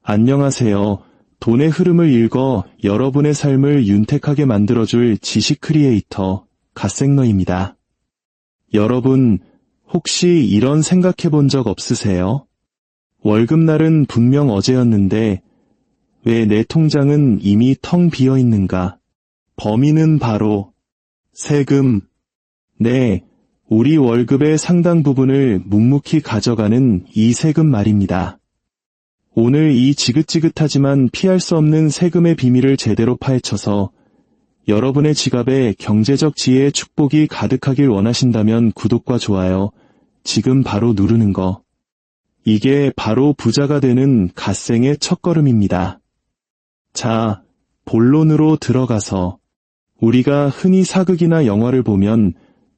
안녕하세요. 돈의 흐름을 읽어 여러분의 삶을 윤택하게 만들어줄 지식 크리에이터 갓생러입니다. 여러분, 혹시 이런 생각해 본 적 없으세요? 월급날은 분명 어제였는데 왜 내 통장은 이미 텅 비어 있는가? 범인은 바로 세금. 네, 우리 월급의 상당 부분을 묵묵히 가져가는 이 세금 말입니다. 오늘 이 지긋지긋하지만 피할 수 없는 세금의 비밀을 제대로 파헤쳐서 여러분의 지갑에 경제적 지혜의 축복이 가득하길 원하신다면 구독과 좋아요, 지금 바로 누르는 거. 이게 바로 부자가 되는 갓생의 첫걸음입니다. 자, 본론으로 들어가서 우리가 흔히 사극이나 영화를 보면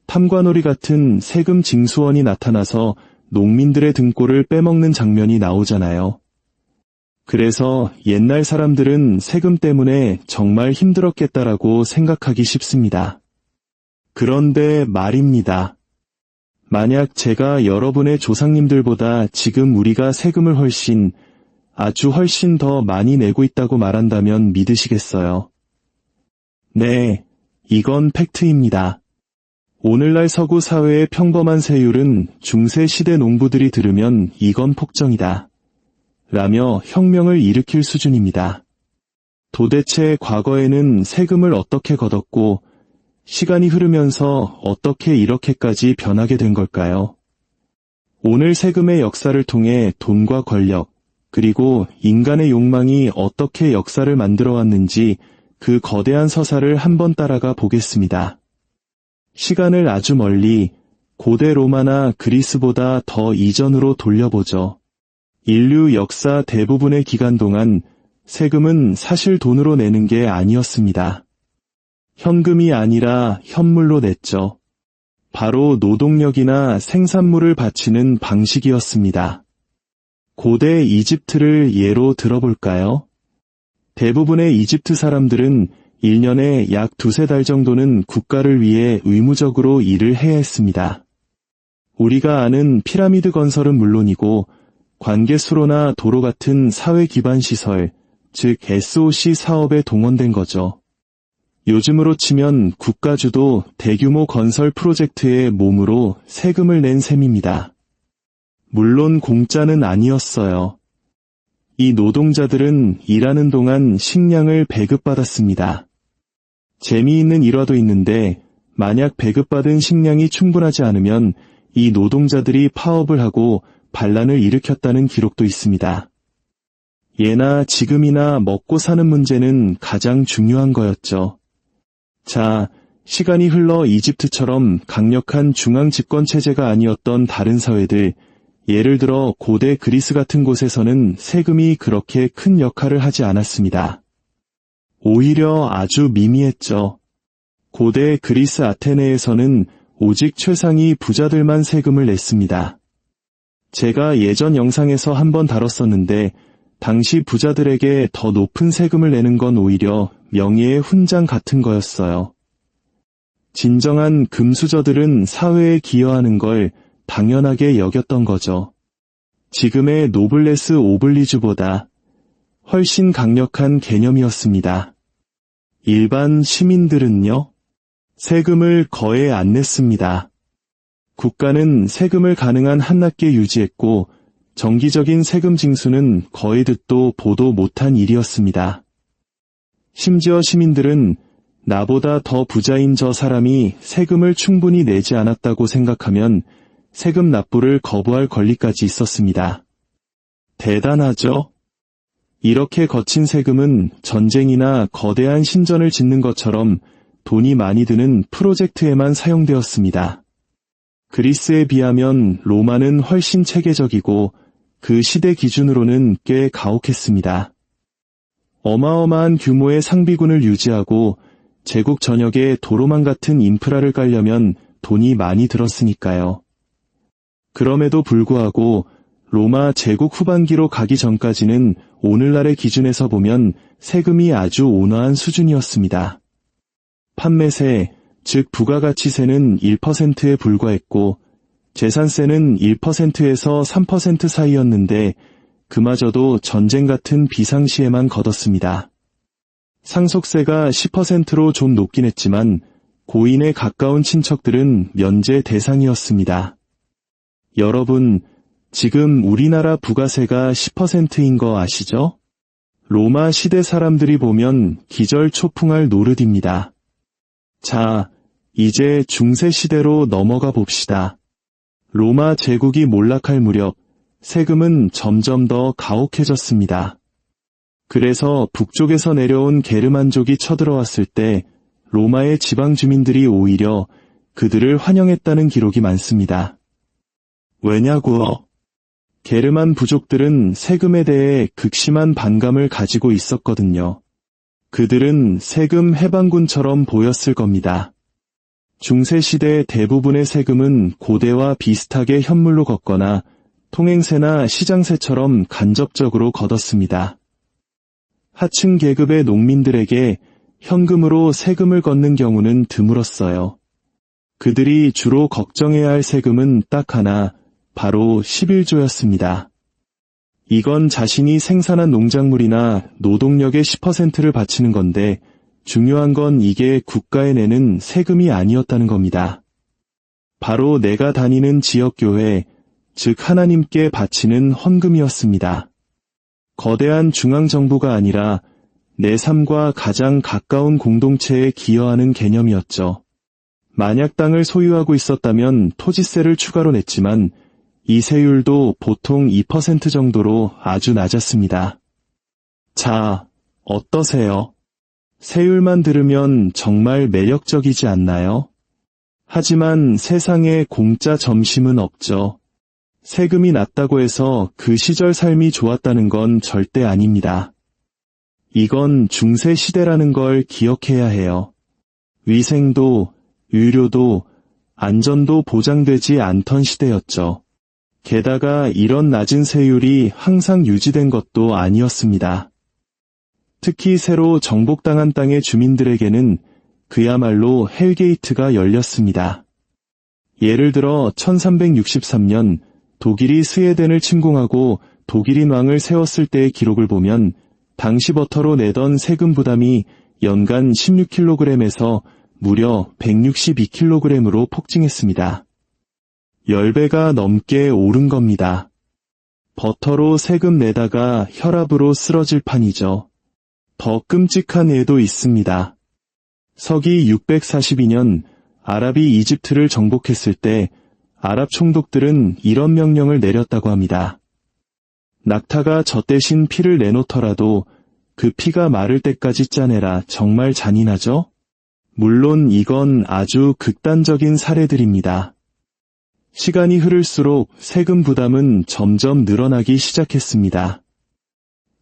탐관오리 같은 세금 징수원이 나타나서 농민들의 등골을 빼먹는 장면이 나오잖아요. 그래서 옛날 사람들은 세금 때문에 정말 힘들었겠다라고 생각하기 쉽습니다. 그런데 말입니다. 만약 제가 여러분의 조상님들보다 지금 우리가 세금을 아주 훨씬 더 많이 내고 있다고 말한다면 믿으시겠어요? 네, 이건 팩트입니다. 오늘날 서구 사회의 평범한 세율은 중세 시대 농부들이 들으면 이건 폭정이다 라며 혁명을 일으킬 수준입니다. 도대체 과거에는 세금을 어떻게 걷었고 시간이 흐르면서 어떻게 이렇게까지 변하게 된 걸까요? 오늘 세금의 역사를 통해 돈과 권력, 그리고 인간의 욕망이 어떻게 역사를 만들어 왔는지 그 거대한 서사를 한번 따라가 보겠습니다. 시간을 아주 멀리 고대 로마나 그리스보다 더 이전으로 돌려보죠. 인류 역사 대부분의 기간 동안 세금은 사실 돈으로 내는 게 아니었습니다. 현금이 아니라 현물로 냈죠. 바로 노동력이나 생산물을 바치는 방식이었습니다. 고대 이집트를 예로 들어볼까요? 대부분의 이집트 사람들은 1년에 약 2-3달 정도는 국가를 위해 의무적으로 일을 해야 했습니다. 우리가 아는 피라미드 건설은 물론이고 관계수로나 도로 같은 사회 기반 시설, 즉 SOC 사업에 동원된 거죠. 요즘으로 치면 국가주도 대규모 건설 프로젝트에 몸으로 세금을 낸 셈입니다. 물론 공짜는 아니었어요. 이 노동자들은 일하는 동안 식량을 배급받았습니다. 재미있는 일화도 있는데 만약 배급받은 식량이 충분하지 않으면 이 노동자들이 파업을 하고 반란을 일으켰다는 기록도 있습니다. 예나 지금이나 먹고 사는 문제는 가장 중요한 거였죠. 자, 시간이 흘러 이집트처럼 강력한 중앙 집권 체제가 아니었던 다른 사회들, 예를 들어 고대 그리스 같은 곳에서는 세금이 그렇게 큰 역할을 하지 않았습니다. 오히려 아주 미미했죠. 고대 그리스 아테네에서는 오직 최상위 부자들만 세금을 냈습니다. 제가 예전 영상에서 한번 다뤘었는데 당시 부자들에게 더 높은 세금을 내는 건 오히려 명예의 훈장 같은 거였어요. 진정한 금수저들은 사회에 기여하는 걸 당연하게 여겼던 거죠. 지금의 노블레스 오블리주보다 훨씬 강력한 개념이었습니다. 일반 시민들은요? 세금을 거의 안 냈습니다. 국가는 세금을 가능한 한낮게 유지했고 정기적인 세금 징수는 거의 듣도 보도 못한 일이었습니다. 심지어 시민들은 나보다 더 부자인 저 사람이 세금을 충분히 내지 않았다고 생각하면 세금 납부를 거부할 권리까지 있었습니다. 대단하죠? 이렇게 거친 세금은 전쟁이나 거대한 신전을 짓는 것처럼 돈이 많이 드는 프로젝트에만 사용되었습니다. 그리스에 비하면 로마는 훨씬 체계적이고 그 시대 기준으로는 꽤 가혹했습니다. 어마어마한 규모의 상비군을 유지하고 제국 전역에 도로망 같은 인프라를 깔려면 돈이 많이 들었으니까요. 그럼에도 불구하고 로마 제국 후반기로 가기 전까지는 오늘날의 기준에서 보면 세금이 아주 온화한 수준이었습니다. 판매세, 즉 부가가치세는 1%에 불과했고 재산세는 1%에서 3% 사이였는데 그마저도 전쟁 같은 비상시에만 걷었습니다. 상속세가 10%로 좀 높긴 했지만 고인의 가까운 친척들은 면제 대상이었습니다. 여러분, 지금 우리나라 부가세가 10%인 거 아시죠? 로마 시대 사람들이 보면 기절초풍할 노릇입니다. 자, 이제 중세 시대로 넘어가 봅시다. 로마 제국이 몰락할 무렵 세금은 점점 더 가혹해졌습니다. 그래서 북쪽에서 내려온 게르만족이 쳐들어왔을 때 로마의 지방 주민들이 오히려 그들을 환영했다는 기록이 많습니다. 왜냐고요? 게르만 부족들은 세금에 대해 극심한 반감을 가지고 있었거든요. 그들은 세금 해방군처럼 보였을 겁니다. 중세시대 대부분의 세금은 고대와 비슷하게 현물로 걷거나 통행세나 시장세처럼 간접적으로 걷었습니다. 하층 계급의 농민들에게 현금으로 세금을 걷는 경우는 드물었어요. 그들이 주로 걱정해야 할 세금은 딱 하나, 바로 11조였습니다. 이건 자신이 생산한 농작물이나 노동력의 10%를 바치는 건데 중요한 건 이게 국가에 내는 세금이 아니었다는 겁니다. 바로 내가 다니는 지역교회, 즉 하나님께 바치는 헌금이었습니다. 거대한 중앙정부가 아니라 내 삶과 가장 가까운 공동체에 기여하는 개념이었죠. 만약 땅을 소유하고 있었다면 토지세를 추가로 냈지만 이 세율도 보통 2% 정도로 아주 낮았습니다. 자, 어떠세요? 세율만 들으면 정말 매력적이지 않나요? 하지만 세상에 공짜 점심은 없죠. 세금이 낮다고 해서 그 시절 삶이 좋았다는 건 절대 아닙니다. 이건 중세 시대라는 걸 기억해야 해요. 위생도, 의료도, 안전도 보장되지 않던 시대였죠. 게다가 이런 낮은 세율이 항상 유지된 것도 아니었습니다. 특히 새로 정복당한 땅의 주민들에게는 그야말로 헬게이트가 열렸습니다. 예를 들어 1363년 독일이 스웨덴을 침공하고 독일인 왕을 세웠을 때의 기록을 보면 당시 버터로 내던 세금 부담이 연간 16kg에서 무려 162kg으로 폭증했습니다. 10배가 넘게 오른 겁니다. 버터로 세금 내다가 혈압으로 쓰러질 판이죠. 더 끔찍한 예도 있습니다. 서기 642년 아랍이 이집트를 정복했을 때 아랍 총독들은 이런 명령을 내렸다고 합니다. 낙타가 저 대신 피를 내놓더라도 그 피가 마를 때까지 짜내라. 정말 잔인하죠? 물론 이건 아주 극단적인 사례들입니다. 시간이 흐를수록 세금 부담은 점점 늘어나기 시작했습니다.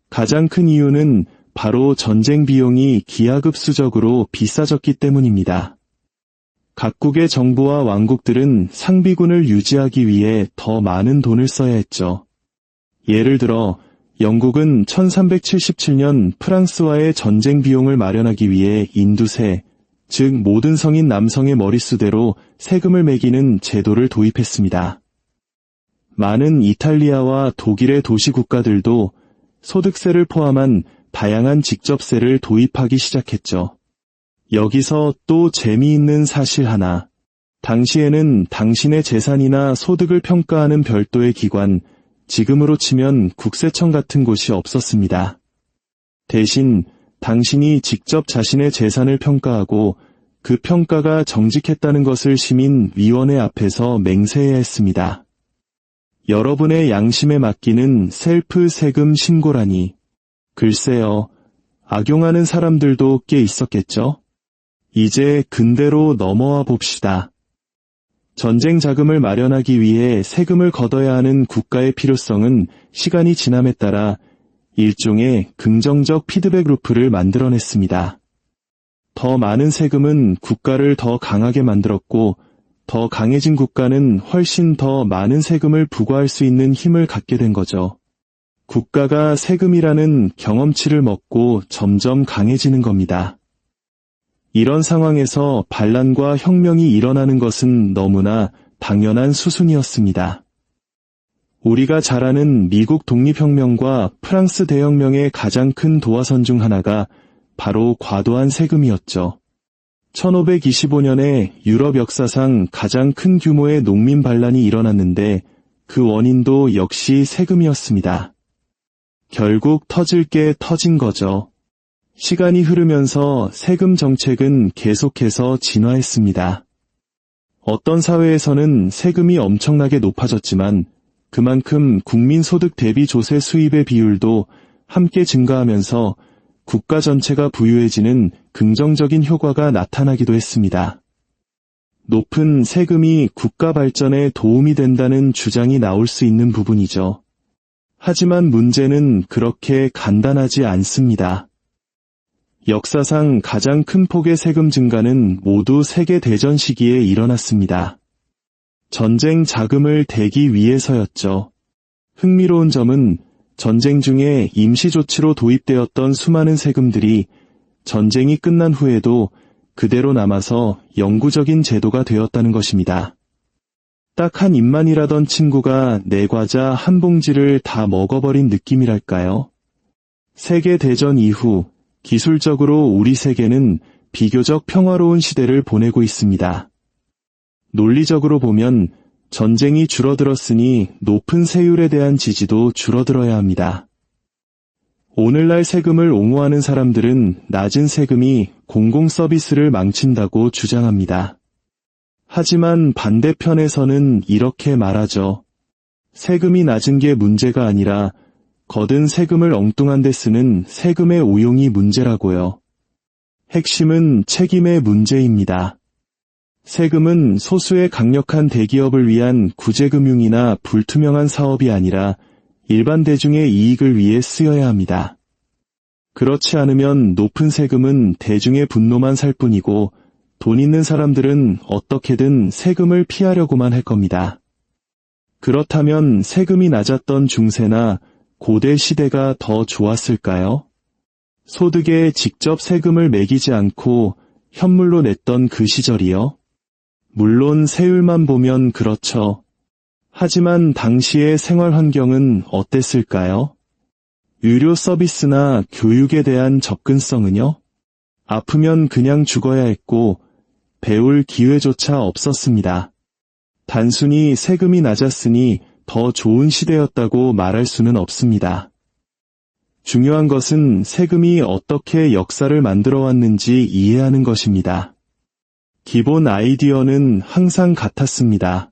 가장 큰 이유는 바로 전쟁 비용이 기하급수적으로 비싸졌기 때문입니다. 각국의 정부와 왕국들은 상비군을 유지하기 위해 더 많은 돈을 써야 했죠. 예를 들어 영국은 1377년 프랑스와의 전쟁 비용을 마련하기 위해 인두세, 즉 모든 성인 남성의 머릿수대로 세금을 매기는 제도를 도입했습니다. 많은 이탈리아와 독일의 도시 국가들도 소득세를 포함한 다양한 직접세를 도입하기 시작했죠. 여기서 또 재미있는 사실 하나. 당시에는 당신의 재산이나 소득을 평가하는 별도의 기관, 지금으로 치면 국세청 같은 곳이 없었습니다. 대신 당신이 직접 자신의 재산을 평가하고 그 평가가 정직했다는 것을 시민위원회 앞에서 맹세해야 했습니다. 여러분의 양심에 맡기는 셀프 세금 신고라니. 글쎄요, 악용하는 사람들도 꽤 있었겠죠? 이제 근대로 넘어와 봅시다. 전쟁 자금을 마련하기 위해 세금을 걷어야 하는 국가의 필요성은 시간이 지남에 따라 일종의 긍정적 피드백 루프를 만들어냈습니다. 더 많은 세금은 국가를 더 강하게 만들었고, 더 강해진 국가는 훨씬 더 많은 세금을 부과할 수 있는 힘을 갖게 된 거죠. 국가가 세금이라는 경험치를 먹고 점점 강해지는 겁니다. 이런 상황에서 반란과 혁명이 일어나는 것은 너무나 당연한 수순이었습니다. 우리가 잘 아는 미국 독립혁명과 프랑스 대혁명의 가장 큰 도화선 중 하나가 바로 과도한 세금이었죠. 1525년에 유럽 역사상 가장 큰 규모의 농민 반란이 일어났는데 그 원인도 역시 세금이었습니다. 결국 터질 게 터진 거죠. 시간이 흐르면서 세금 정책은 계속해서 진화했습니다. 어떤 사회에서는 세금이 엄청나게 높아졌지만 그만큼 국민소득 대비 조세 수입의 비율도 함께 증가하면서 국가 전체가 부유해지는 긍정적인 효과가 나타나기도 했습니다. 높은 세금이 국가 발전에 도움이 된다는 주장이 나올 수 있는 부분이죠. 하지만 문제는 그렇게 간단하지 않습니다. 역사상 가장 큰 폭의 세금 증가는 모두 세계대전 시기에 일어났습니다. 전쟁 자금을 대기 위해서였죠. 흥미로운 점은 전쟁 중에 임시조치로 도입되었던 수많은 세금들이 전쟁이 끝난 후에도 그대로 남아서 영구적인 제도가 되었다는 것입니다. 딱 한 입만 일하던 친구가 내 과자 한 봉지를 다 먹어버린 느낌이랄까요? 세계대전 이후 기술적으로 우리 세계는 비교적 평화로운 시대를 보내고 있습니다. 논리적으로 보면 전쟁이 줄어들었으니 높은 세율에 대한 지지도 줄어들어야 합니다. 오늘날 세금을 옹호하는 사람들은 낮은 세금이 공공 서비스를 망친다고 주장합니다. 하지만 반대편에서는 이렇게 말하죠. 세금이 낮은 게 문제가 아니라 거둔 세금을 엉뚱한 데 쓰는 세금의 오용이 문제라고요. 핵심은 책임의 문제입니다. 세금은 소수의 강력한 대기업을 위한 구제금융이나 불투명한 사업이 아니라 일반 대중의 이익을 위해 쓰여야 합니다. 그렇지 않으면 높은 세금은 대중의 분노만 살 뿐이고 돈 있는 사람들은 어떻게든 세금을 피하려고만 할 겁니다. 그렇다면 세금이 낮았던 중세나 고대 시대가 더 좋았을까요? 소득에 직접 세금을 매기지 않고 현물로 냈던 그 시절이요? 물론 세율만 보면 그렇죠. 하지만 당시의 생활 환경은 어땠을까요? 의료 서비스나 교육에 대한 접근성은요? 아프면 그냥 죽어야 했고 배울 기회조차 없었습니다. 단순히 세금이 낮았으니 더 좋은 시대였다고 말할 수는 없습니다. 중요한 것은 세금이 어떻게 역사를 만들어 왔는지 이해하는 것입니다. 기본 아이디어는 항상 같았습니다.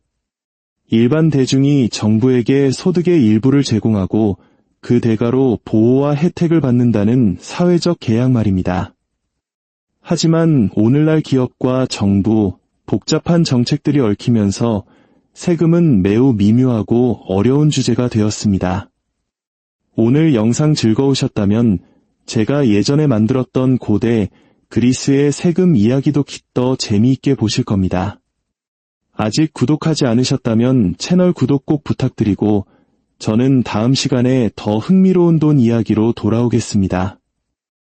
일반 대중이 정부에게 소득의 일부를 제공하고 그 대가로 보호와 혜택을 받는다는 사회적 계약 말입니다. 하지만 오늘날 기업과 정부, 복잡한 정책들이 얽히면서 세금은 매우 미묘하고 어려운 주제가 되었습니다. 오늘 영상 즐거우셨다면 제가 예전에 만들었던 고대 그리스의 세금 이야기도 깃더 재미있게 보실 겁니다. 아직 구독하지 않으셨다면 채널 구독 꼭 부탁드리고 저는 다음 시간에 더 흥미로운 돈 이야기로 돌아오겠습니다.